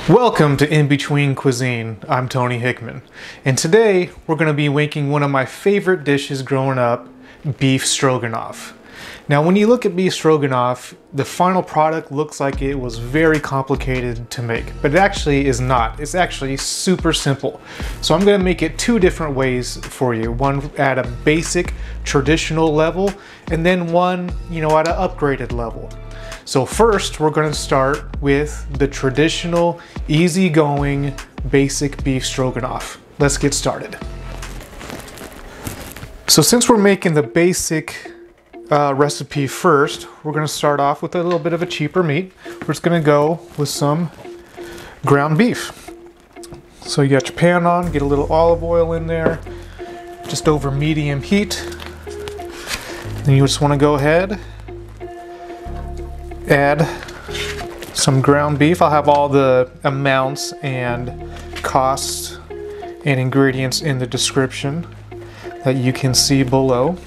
Welcome to In Between Cuisine. I'm Tony Hickman, and today we're going to be making one of my favorite dishes growing up, beef stroganoff. Now when you look at beef stroganoff, the final product looks like it was very complicated to make, but it actually is not. It's actually super simple. So I'm going to make it two different ways for you. One at a basic traditional level, and then one, at an upgraded level. So first, we're going to start with the traditional, easygoing, basic beef stroganoff. Let's get started. So since we're making the basic recipe first, we're going to start off with a little bit of a cheaper meat. We're just going to go with some ground beef. So you got your pan on, get a little olive oil in there, just over medium heat. Then you just want to go ahead, add some ground beef. I'll have all the amounts and costs and ingredients in the description that you can see below.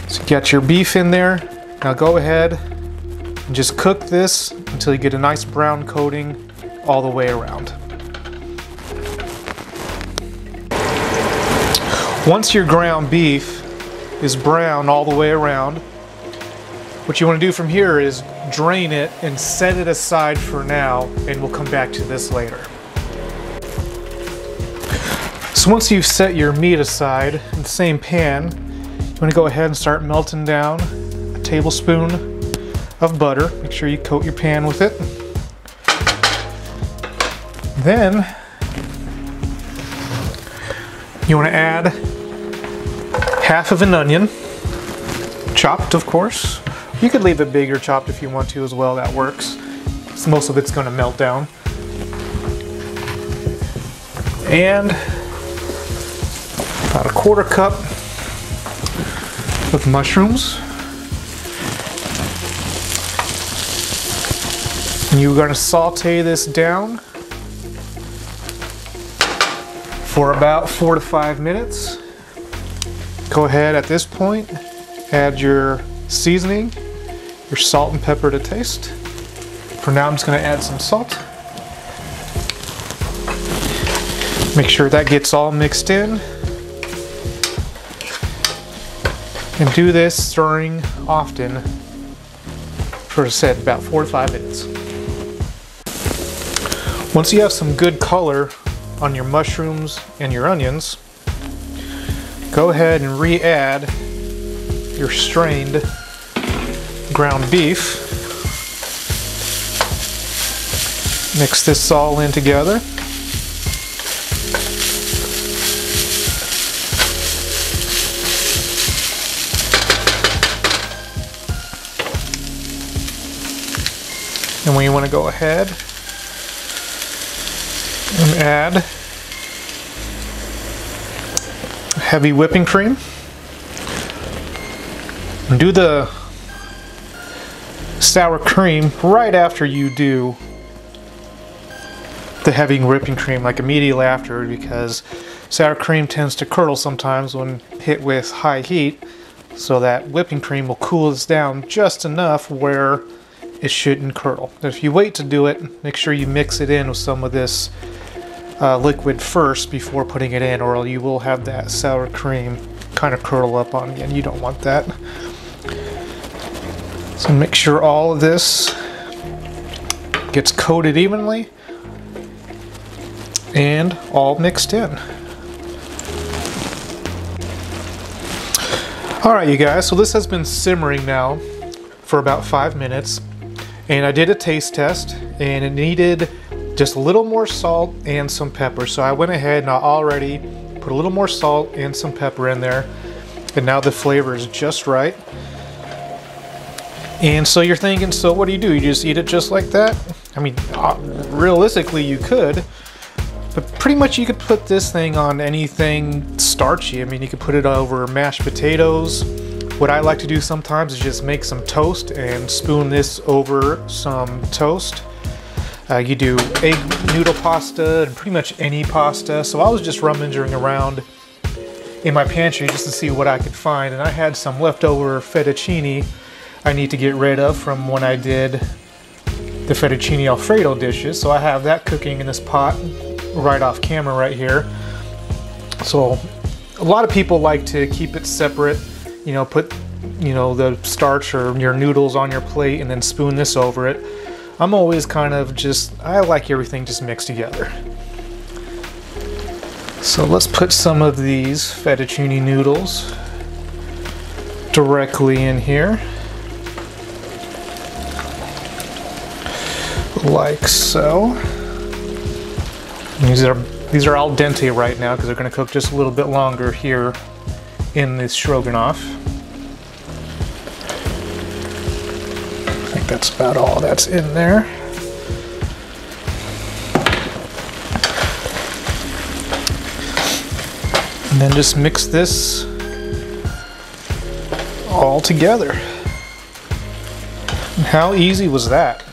So you got your beef in there. Now go ahead and just cook this until you get a nice brown coating all the way around. Once your ground beef is brown all the way around, what you want to do from here is drain it and set it aside for now, and we'll come back to this later. So once you've set your meat aside in the same pan, you want to go ahead and start melting down a tablespoon of butter. Make sure you coat your pan with it. Then you want to add half of an onion, chopped of course. You could leave it big or chopped if you want to as well, that works. So most of it's going to melt down. And about a quarter cup of mushrooms. And you're going to saute this down for about 4 to 5 minutes. Go ahead at this point, add your seasoning, your salt and pepper to taste. For now, I'm just going to add some salt. Make sure that gets all mixed in. And do this stirring often for, as I said, about 4 to 5 minutes. Once you have some good color on your mushrooms and your onions, go ahead and re-add your strained ground beef. Mix this all in together. And we want to go ahead and add heavy whipping cream. And do the sour cream right after you do the heavy whipping cream, like immediately after, because sour cream tends to curdle sometimes when hit with high heat, so that whipping cream will cool this down just enough where it shouldn't curdle. If you wait to do it, make sure you mix it in with some of this liquid first before putting it in, or you will have that sour cream kind of curdle up on you, and you don't want that. So make sure all of this gets coated evenly and all mixed in. Alright you guys, so this has been simmering now for about 5 minutes, and I did a taste test and it needed just a little more salt and some pepper. So I went ahead and I already put a little more salt and some pepper in there, and now the flavor is just right. And so you're thinking, so what do? You just eat it just like that? I mean, realistically you could, but pretty much you could put this thing on anything starchy. I mean, you could put it over mashed potatoes. What I like to do sometimes is just make some toast and spoon this over some toast. You do egg noodle pasta and pretty much any pasta. So I was just rummaging around in my pantry just to see what I could find, and I had some leftover fettuccine I need to get rid of from when I did the fettuccine alfredo dishes. So I have that cooking in this pot right off camera right here. So a lot of people like to keep it separate, you know, put, you know, the starch or your noodles on your plate and then spoon this over it. I'm always kind of just, I like everything just mixed together. So let's put some of these fettuccine noodles directly in here. Like so. These are al dente right now because they're going to cook just a little bit longer here in this stroganoff. I think that's about all that's in there. And then just mix this all together. And how easy was that?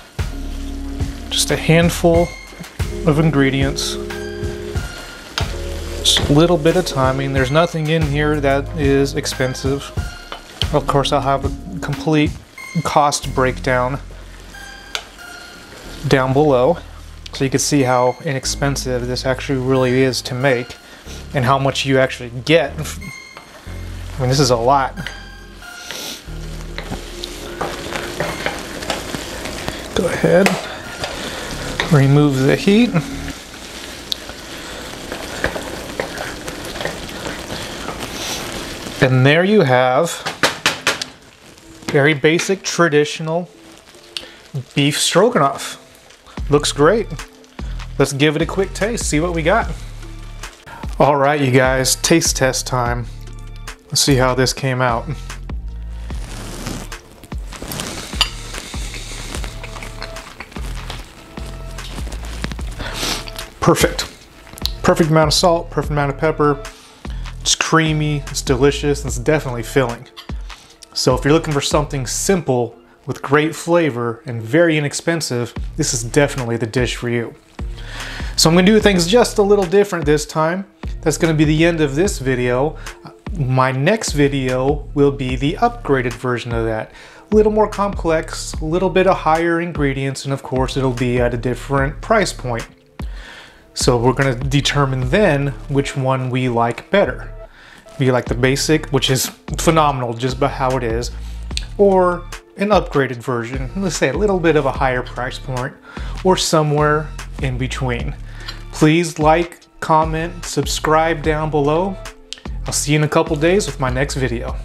Just a handful of ingredients, just a little bit of time. I mean, there's nothing in here that is expensive. Of course, I'll have a complete cost breakdown down below so you can see how inexpensive this actually really is to make and how much you actually get. I mean, this is a lot. Go ahead, remove the heat. And there you have very basic traditional beef stroganoff. Looks great. Let's give it a quick taste, see what we got. All right, you guys, taste test time. Let's see how this came out. Perfect. Perfect amount of salt, perfect amount of pepper. It's creamy, it's delicious, it's definitely filling. So if you're looking for something simple with great flavor and very inexpensive, this is definitely the dish for you. So I'm gonna do things just a little different this time. That's gonna be the end of this video. My next video will be the upgraded version of that. A little more complex, a little bit of higher ingredients, and of course it'll be at a different price point. So we're gonna determine then which one we like better. Be like the basic, which is phenomenal just by how it is, or an upgraded version, let's say a little bit of a higher price point, or somewhere in between. Please like, comment, subscribe down below. I'll see you in a couple days with my next video.